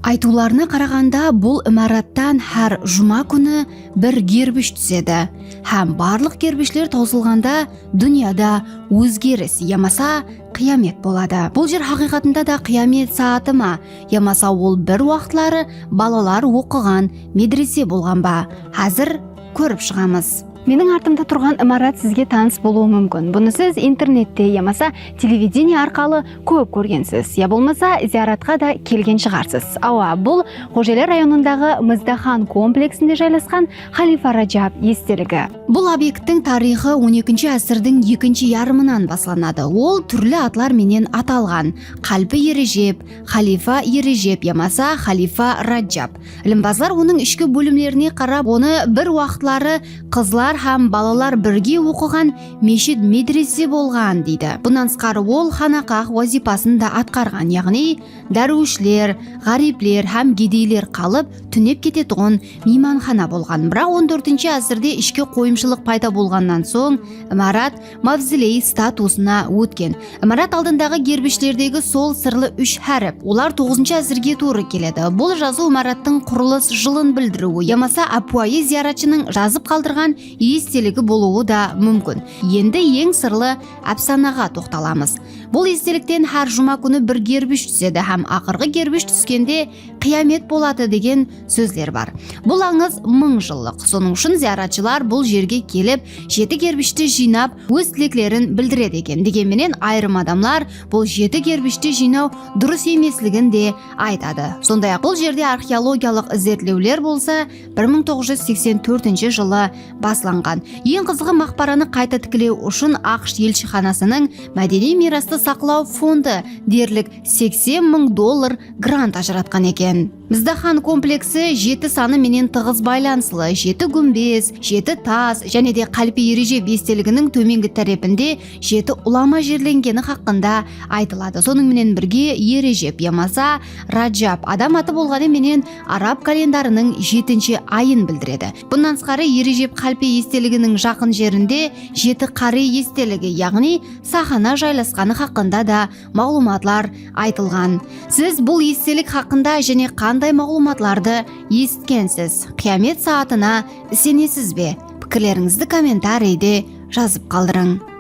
Айтуларына қарағанда бұл имараттан һәр жұма күні бір гербіш түседі. Һәм барлық гербішлер таусылғанда дүнияда өзгеріс, ямаса қиямет болады. Бұл жер хақиқатында да қиямет сааты ма, ямаса ол бір уақытлары балалар оқыған медресе болған ба? Қазір көріп шығамыз. Менің артымда тұрған имарат сізге таныс болуы мүмкін. Бұны сіз интернетте, ямаса телевидение арқалы көп көргенсіз. Я болмаса зияратқа да келген шығарсыз. Ауа, бұл Қожелер районындағы Мыздахан комплексінде жайласқан Халифа Раджаб естелігі. Бұл объекттің тарихы 12-ші ғасырдың екінші ярымынан басланады. Ол түрлі атлар менен аталған. Қалпы Ережеп, Халифа Ережеп, ямаса Халифа Раджаб. Ілімбазлар оның ішкі бөлімлеріне қарап, оны бір уақытлары қызлар һәм балалар бірге оқыған мешіт медресе болған дейді. Бұнан сқары ол ханақақ вазипасын да атқарған, яғни дәруішлер, ғариплер һәм кедейлер қалып түнеп кететұғын мейманхана болған. Бірақ 14-ші ғасырда ішкі қойымшылық пайда болғаннан соң имарат мавзолей статусына өткен. Имарат алдындағы гербішлердегі сол сырлы үш әріп, олар 9-ші ғасырге туры келеді. Бұл жазу имараттың құрылыс жылын білдіруі, ямаса апуайы зияратшының жазып қалдырған естелігі болуы да мүмкін. Енді ең сырлы әпсанаға тоқталамыз. Бұл естеліктен һәр жұма күні бір гербіш түседі, һәм ақырғы гербіш түскенде қиямет болады деген сөздер бар. Бұл аңыз 1000 жылдық. Соның үшін зияратшылар бұл жерге келіп, 7 гербішті жинап, өз тілектерін білдіреді екен. Дегенменен айырым адамлар бұл 7 гербішті жинау дұрыс емеслігін де айтады. Сондай-ақ бұл жерде археологиялық зерттеулер болса 1984 жылы басланған. Ең қызығы, мақбараны қайта тікілеу үшін ақш елшіханасының мәдени мирасты сақлау фонды дерлік $80,000 грант ажыратқан екен. Мыздахан комплексі 7 саны менен тығыз байланысылы. 7 күмбез, 7 тас және де Қалпы Ережеп естелігінің төменгі тарапында 7 ұлама жерленгені хақында айтылады. Соның менен бірге Ережеп, ямаса Раджаб адам аты болғаны менен араб календарының 7-ші айын білдіреді. Бұнан сқары Ережеп Қалпы естелігінің жақын жерінде 7 қари естелігі, яғни сахана жайласқаны хақында да мағлұматлар айтылған. Сіз бұл естелік хақында және қандай мағлұматларды естігенсіз? Қиямет саатына сенесіз бе? Пікірлеріңізді комментарийде жазып қалдырың.